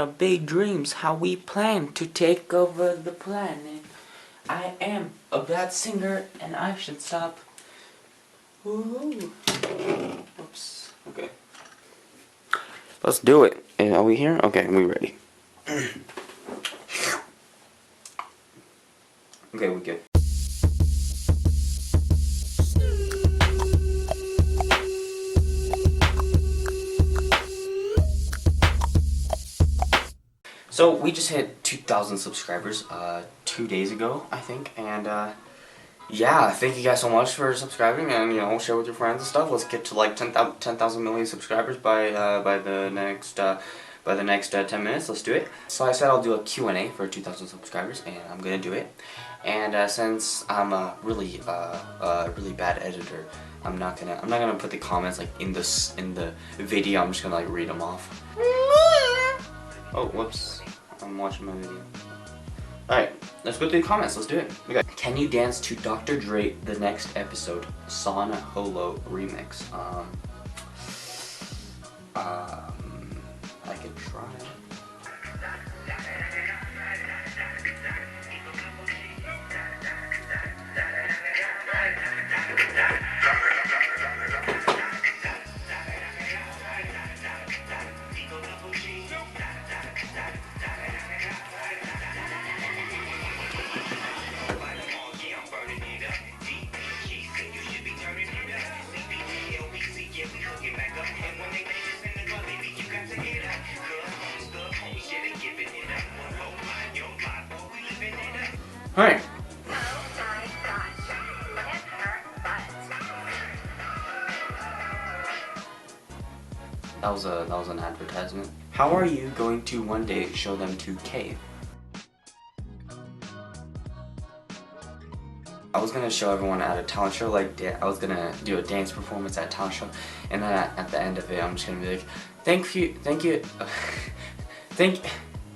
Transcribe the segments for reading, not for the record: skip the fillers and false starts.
Big dreams, how we plan to take over the planet. I am a bad singer and I should stop. Woohoo. Oops. Okay. Let's do it. Are we here? Okay, we ready. Okay, we good. So we just hit 2,000 subscribers 2 days ago, I think, and yeah, thank you guys so much for subscribing, and share with your friends and stuff. Let's get to like 10,000 million subscribers by the next 10 minutes. Let's do it. So I said I'll do a Q&A for 2,000 subscribers, and I'm gonna do it. And since I'm a really bad editor, I'm not gonna put the comments like in the video. I'm just gonna like read them off. Oh, whoops. I'm watching my video. Alright, let's go through the comments. Let's do it. Okay. Can you dance to Dr. Dre the next episode? Son Holo remix. I could try. Alright. That was an advertisement. How are you going to one day show them to K? I was gonna show everyone at a talent show, like I was gonna do a dance performance at a talent show, and then at the end of it, I'm just gonna be like, thank you.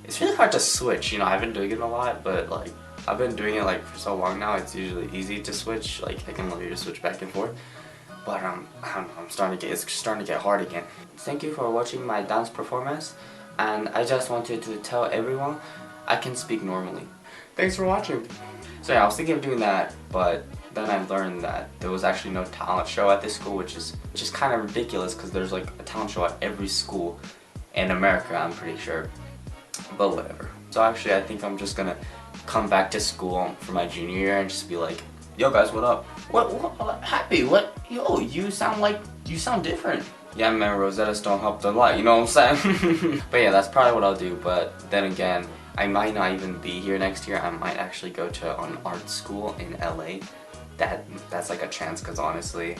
It's really hard to switch, I've been doing it a lot, but like I've been doing it like for so long now. It's usually easy to switch, like I can literally just switch back and forth. But it's starting to get hard again. Thank you for watching my dance performance, and I just wanted to tell everyone I can speak normally. Thanks for watching. So yeah, I was thinking of doing that, but then I learned that there was actually no talent show at this school, which is kind of ridiculous because there's like a talent show at every school in America, I'm pretty sure. But whatever. So actually, I think I'm just gonna come back to school for my junior year and just be like, yo guys, what up? What happy? What? Yo, you sound different. Yeah man, Rosetta Stone helped a lot, you know what I'm saying? But yeah, that's probably what I'll do. But then again, I might not even be here next year. I might actually go to an art school in LA. That's like a chance, because honestly,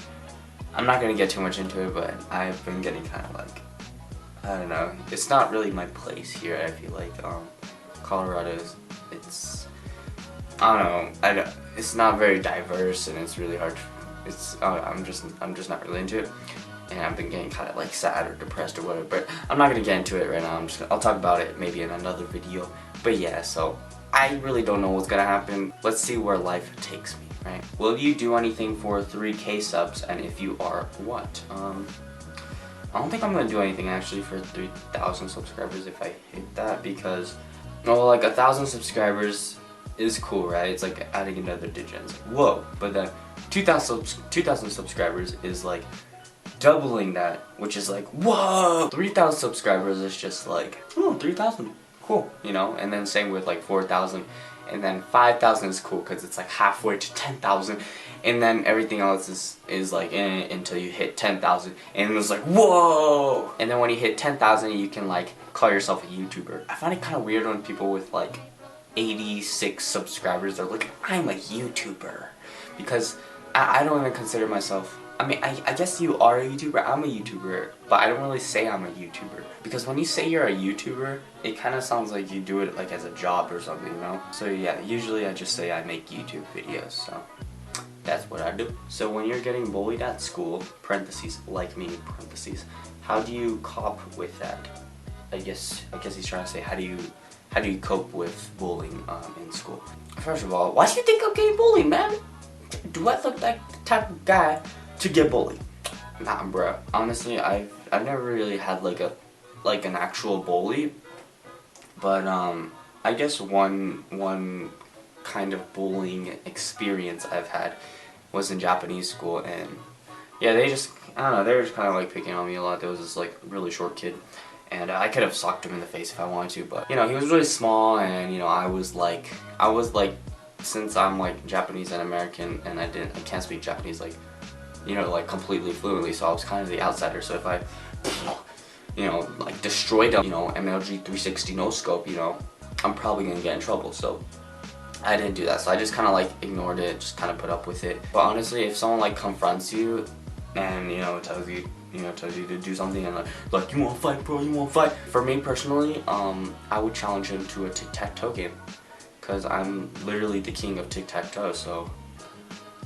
I'm not gonna get too much into it, but I've been getting kind of like, I don't know, it's not really my place here. I feel like Colorado is, I don't know, it's not very diverse, and it's really hard. I'm just not really into it, and I've been getting kind of like sad or depressed or whatever. But I'm not gonna get into it right now. I'll talk about it maybe in another video. But yeah, so I really don't know what's gonna happen. Let's see where life takes me, right? Will you do anything for 3K subs, and if you are, what? I don't think I'm gonna do anything actually for 3,000 subscribers if I hit that, because, well, like 1,000 subscribers is cool, right? It's like adding another digit. It's like, whoa, but then 2,000 subscribers is like doubling that, which is like, whoa. 3,000 subscribers is just like, oh, 3,000, cool, And then same with like 4,000, and then 5,000 is cool because it's like halfway to 10,000. And then everything else is like until you hit 10,000, and it's like, whoa! And then when you hit 10,000, you can like call yourself a YouTuber. I find it kind of weird when people with like 86 subscribers are like, I'm a YouTuber, because I don't even consider myself. I mean, I guess you are a YouTuber. I'm a YouTuber, but I don't really say I'm a YouTuber, because when you say you're a YouTuber, it kind of sounds like you do it like as a job or something, So yeah, usually I just say I make YouTube videos. So that's what I do. So when you're getting bullied at school, parentheses, like me, parentheses, how do you cope with that? I guess he's trying to say, how do you cope with bullying in school? First of all, why do you think I'm getting bullied, man? Do I look like the type of guy to get bullied? Nah, bruh. Honestly, I've never really had like an actual bully. But I guess one kind of bullying experience I've had was in Japanese school, and yeah, they just, I don't know, they were just kind of like picking on me a lot. There was this like really short kid, and I could have socked him in the face if I wanted to, but you know, he was really small, and you know, I was like, since I'm like Japanese and American, and I can't speak Japanese like, you know, like completely fluently, so I was kind of the outsider. So if I, you know, like destroyed a, you know, MLG 360 no scope, you know, I'm probably gonna get in trouble. So I didn't do that. So I just kind of like ignored it, just kind of put up with it. But honestly, if someone like confronts you and, you know, tells you to do something, and like you want to fight, bro, you want to fight. For me personally, I would challenge him to a tic-tac-toe game, cause I'm literally the king of tic-tac-toe. So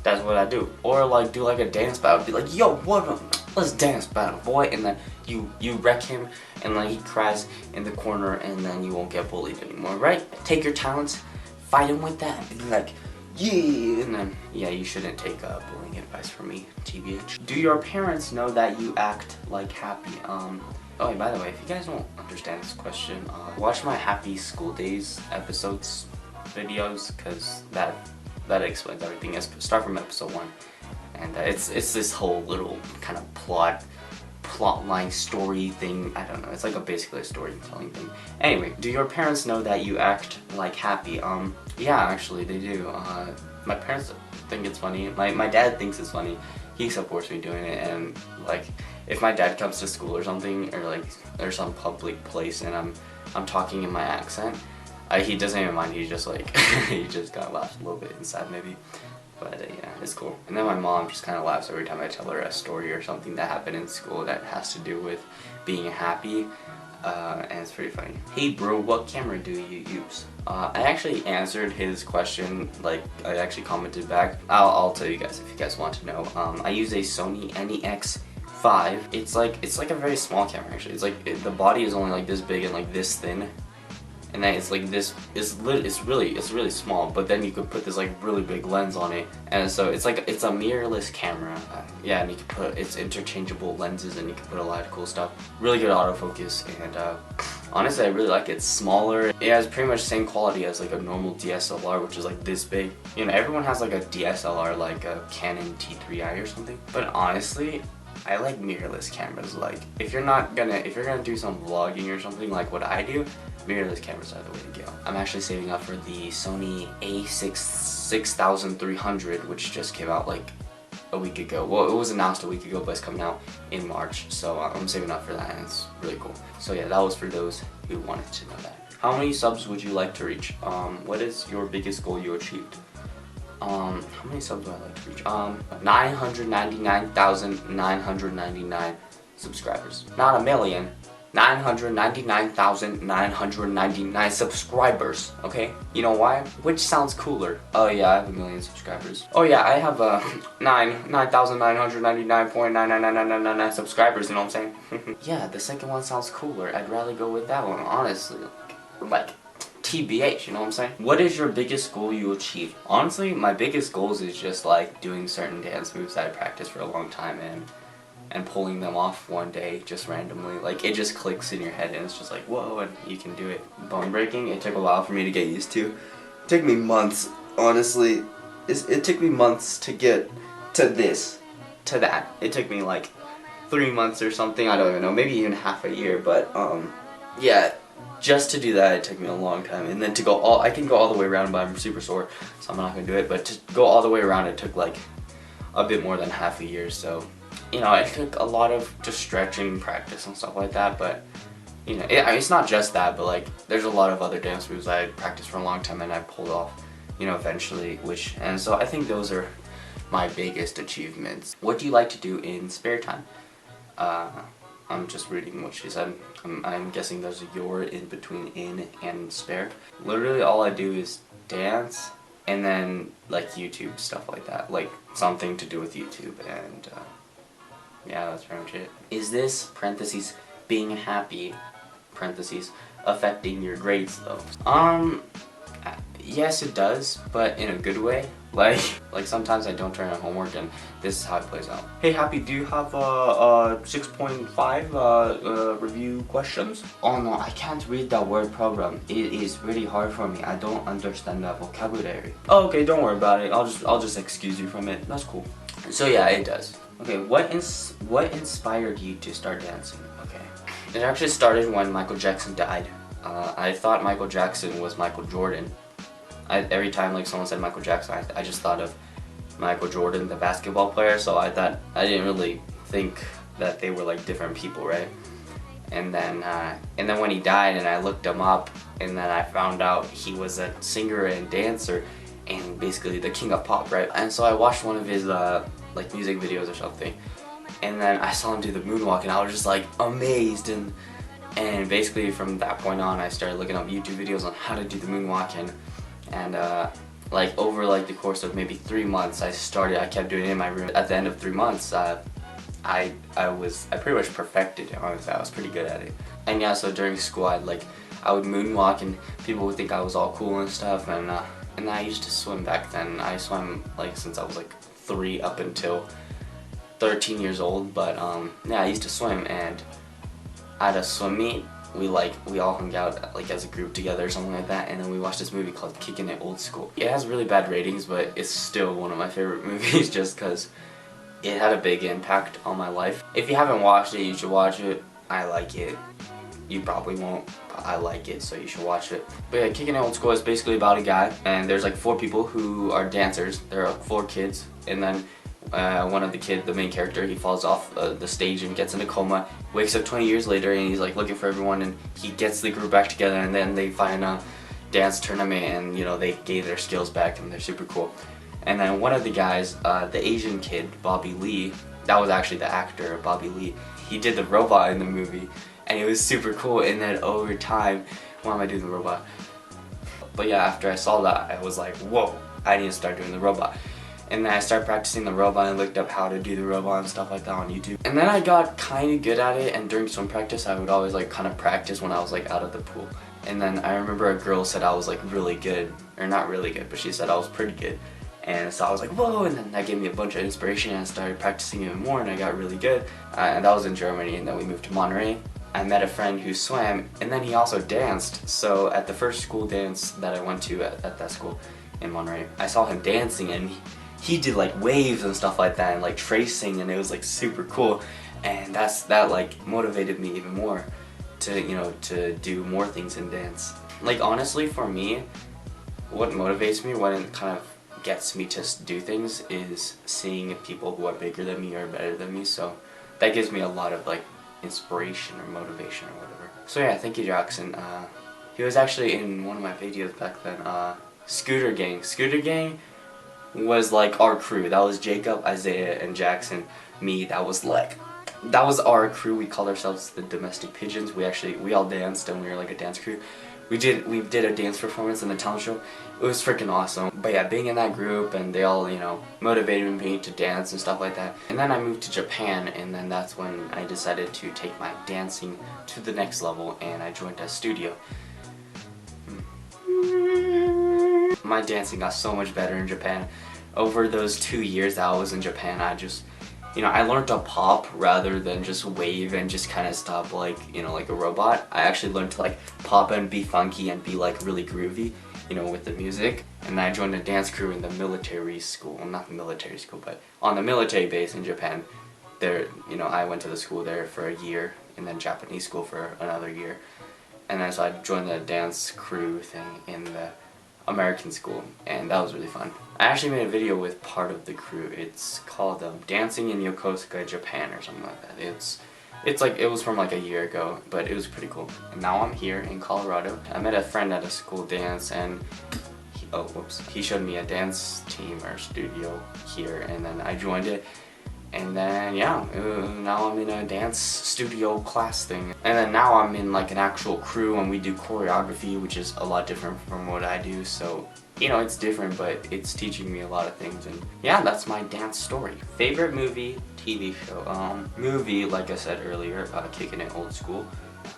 that's what I do. Or like do like a dance battle. Be like, yo, what? Let's dance battle, boy. And then you wreck him, and then he cries in the corner, and then you won't get bullied anymore, right? Take your talents, fight him with that, and be like, yeah. And then yeah, you shouldn't take bullying advice from me, TBH. Do your parents know that you act like happy? Oh, and by the way, if you guys don't understand this question, watch my Happy School Days episodes videos, cause that explains everything. Start from episode 1, and it's this whole little kind of plot line story thing. I don't know. It's like basically a storytelling thing. Anyway, do your parents know that you act like happy? Yeah, actually they do. My parents think it's funny. My dad thinks it's funny. He supports me doing it, and like if my dad comes to school or something, or like there's some public place and I'm talking in my accent, he doesn't even mind. He's just like he just kind of laughs a little bit inside maybe. But yeah, it's cool. And then my mom just kind of laughs every time I tell her a story or something that happened in school that has to do with being happy, and it's pretty funny. Hey bro, what camera do you use? I actually answered his question, like I actually commented back. I'll tell you guys if you guys want to know. I use a Sony NEX5. It's like a very small camera actually. It's like the body is only like this big and like this thin. And then it's like this, it's really small, but then you could put this like really big lens on it, and so it's like, it's a mirrorless camera. Yeah, and you can put, it's interchangeable lenses, and you can put a lot of cool stuff. Really good autofocus, and honestly I really like it. It's smaller. It has pretty much the same quality as like a normal DSLR, which is like this big. You know, everyone has like a DSLR, like a Canon T3i or something, but honestly I like mirrorless cameras. Like if you're gonna do some vlogging or something like what I do, mirrorless cameras are the way to go. I'm actually saving up for the Sony A6300, which just came out like a week ago. Well, it was announced a week ago, but it's coming out in March. So I'm saving up for that, and it's really cool. So yeah, that was for those who wanted to know that. How many subs would you like to reach? What is your biggest goal you achieved? How many subs do I like to reach? 999,999 subscribers. Not a million. 999,999 subscribers, okay? You know why? Which sounds cooler? Oh yeah, I have 1 million subscribers. Oh yeah, I have 9,999.9999999 subscribers, you know what I'm saying? Yeah, the second one sounds cooler. I'd rather go with that one, honestly. Like TBH, you know what I'm saying? What is your biggest goal you achieved? Honestly, my biggest goals is just like doing certain dance moves that I practiced for a long time and pulling them off one day just randomly. Like it just clicks in your head and it's just like, whoa, and you can do it. Bone breaking, it took a while for me to get used to. It took me months, honestly. It took me months to get to this, to that. It took me like 3 months or something, I don't even know, maybe even half a year, but yeah. Just to do that, it took me a long time, and then to go I can go all the way around, but I'm super sore, so I'm not gonna do it. But to go all the way around, it took like a bit more than half a year. So, you know, it took a lot of just stretching, practice, and stuff like that. But you know, it's not just that, but like there's a lot of other dance moves I practiced for a long time and I pulled off, you know, eventually. And so I think those are my biggest achievements. What do you like to do in spare time? I'm just reading what she said. I'm guessing there's a your in between in and spare. Literally all I do is dance and then like YouTube stuff like that. Like something to do with YouTube, and yeah, that's pretty much it. Is this, parentheses, being happy, parentheses, affecting your grades though? Yes, it does, but in a good way. Like sometimes I don't turn in homework, and this is how it plays out. Hey, Happy, do you have 6.5 review questions? Oh no, I can't read that word program. It is really hard for me. I don't understand that vocabulary. Oh, okay, don't worry about it. I'll just excuse you from it. That's cool. So yeah, it does. Okay, what inspired you to start dancing? Okay, it actually started when Michael Jackson died. I thought Michael Jackson was Michael Jordan. Every time like someone said Michael Jackson, I just thought of Michael Jordan, the basketball player. So I didn't really think that they were like different people, right? And then when he died, and I looked him up, and then I found out he was a singer and dancer, and basically the king of pop, right? And so I watched one of his like music videos or something, and then I saw him do the moonwalk, and I was just like amazed, and basically from that point on, I started looking up YouTube videos on how to do the moonwalk, and like over like the course of maybe 3 months, I kept doing it in my room. At the end of 3 months, I pretty much perfected it. Honestly, I was pretty good at it. And yeah, so during school, I would moonwalk, and people would think I was all cool and stuff. And I used to swim back then. I swam like since I was like 3 up until 13 years old. But yeah, I used to swim, and at a swim meet, we all hung out like as a group together or something like that, and then we watched this movie called Kicking It Old School. It has really bad ratings, but it's still one of my favorite movies just because it had a big impact on my life. If you haven't watched it, you should watch it. I like it. You probably won't, but I like it, so you should watch it. But yeah, Kicking It Old School is basically about a guy, and there's like 4 people who are dancers. There are 4 kids, and then one of the main character, he falls off the stage and gets in a coma, wakes up 20 years later, and he's like looking for everyone, and he gets the group back together, and then they find a dance tournament, and you know, they gave their skills back, and they're super cool. And then one of the guys, the Asian kid, Bobby Lee, that was actually the actor, Bobby Lee, he did the robot in the movie, and it was super cool. And then over time, why am I doing the robot? But yeah, after I saw that, I was like, whoa, I need to start doing the robot. And then I started practicing the robot, and looked up how to do the robot and stuff like that on YouTube. And then I got kind of good at it, and during swim practice, I would always like kind of practice when I was like out of the pool. And then I remember a girl said I was like really good, or not really good, but she said I was pretty good. And so I was like, whoa, and then that gave me a bunch of inspiration, and I started practicing even more, and I got really good. And that was in Germany, and then we moved to Monterey. I met a friend who swam, and then he also danced. So at the first school dance that I went to at that school in Monterey, I saw him dancing, and he did like waves and stuff like that, and like tracing, and it was like super cool. And that like motivated me even more to, you know, to do more things in dance. Like honestly, for me, what motivates me, what kind of gets me to do things, is seeing people who are bigger than me or better than me. So that gives me a lot of like inspiration or motivation or whatever. So yeah, thank you, Jackson. He was actually in one of my videos back then. Scooter Gang was like our crew. That was Jacob, Isaiah, and Jackson. Me, that was our crew. We called ourselves the Domestic Pigeons. We all danced, and we were like a dance crew. We did a dance performance in the talent show. It was freaking awesome. But yeah, being in that group, and they all, you know, motivated me to dance and stuff like that. And then I moved to Japan, and then that's when I decided to take my dancing to the next level, and I joined a studio. My dancing got so much better in Japan. Over those 2 years that I was in Japan, I learned to pop rather than just wave and just kind of stop like, you know, like a robot. I actually learned to like pop and be funky and be like really groovy, you know, with the music. And I joined a dance crew in the military school. Well, not the military school, but on the military base in Japan. There, you know, I went to the school there for a year, and then Japanese school for another year. And then so I joined the dance crew thing in the American school, and that was really fun. I actually made a video with part of the crew. It's called Dancing in Yokosuka, Japan, or something like that. It's like, it was from like a year ago, but it was pretty cool. And now I'm here in Colorado. I met a friend at a school dance, and he showed me a dance team or studio here, and then I joined it. And then yeah, now I'm in a dance studio class thing. And then now I'm in like an actual crew, and we do choreography, which is a lot different from what I do. So, you know, it's different, but it's teaching me a lot of things. And yeah, that's my dance story. Favorite movie, TV show. Movie, like I said earlier, Kicking It Old School.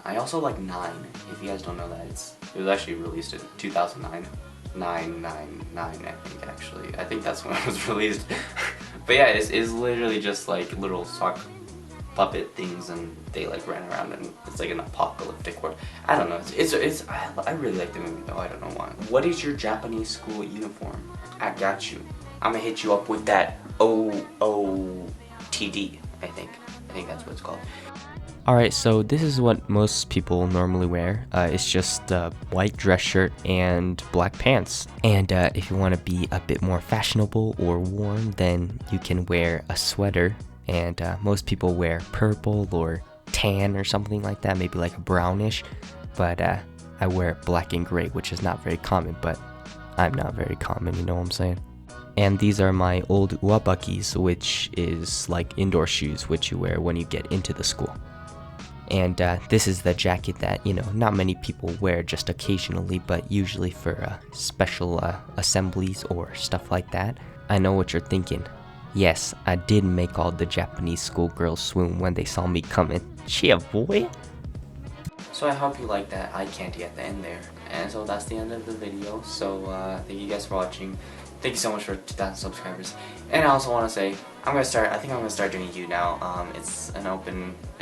I also like 9. If you guys don't know that, it was actually released in 2009. 999, I think, actually. I think that's when it was released. But yeah, it's literally just like little sock puppet things, and they like ran around, and it's like an apocalyptic world. I don't know. I really like the movie though. I don't know why. What is your Japanese school uniform? I got you. I'm gonna hit you up with that OOTD. I think that's what it's called. Alright, so this is what most people normally wear. It's just a white dress shirt and black pants. And if you want to be a bit more fashionable or warm, then you can wear a sweater. And most people wear purple or tan or something like that, maybe like a brownish. But I wear black and gray, which is not very common, but I'm not very common, you know what I'm saying? And these are my old uabakis, which is like indoor shoes, which you wear when you get into the school. And this is the jacket that, you know, not many people wear, just occasionally, but usually for special assemblies or stuff like that. I know what you're thinking. Yes, I did make all the Japanese schoolgirls swoon when they saw me coming. Yeah, boy. So I hope you like that eye candy at the end there. And so that's the end of the video. So thank you guys for watching. Thank you so much for 2,000 subscribers. And I also want to say, I think I'm gonna start doing YouTube now. It's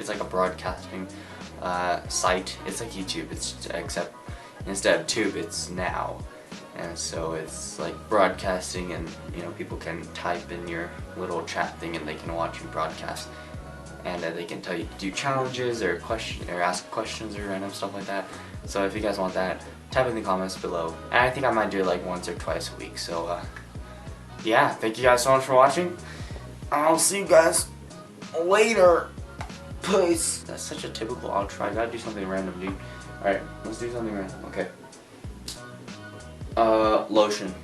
like a broadcasting site. It's like YouTube, except instead of tube, it's now. And so it's like broadcasting, and you know, people can type in your little chat thing and they can watch you broadcast. And they can tell you to do challenges or ask questions or random stuff like that. So if you guys want that, type in the comments below. And I think I might do it like once or twice a week. So yeah, thank you guys so much for watching. I'll see you guys later. Peace. That's such a typical outro. I gotta do something random, dude. Alright, let's do something random. Okay. Lotion.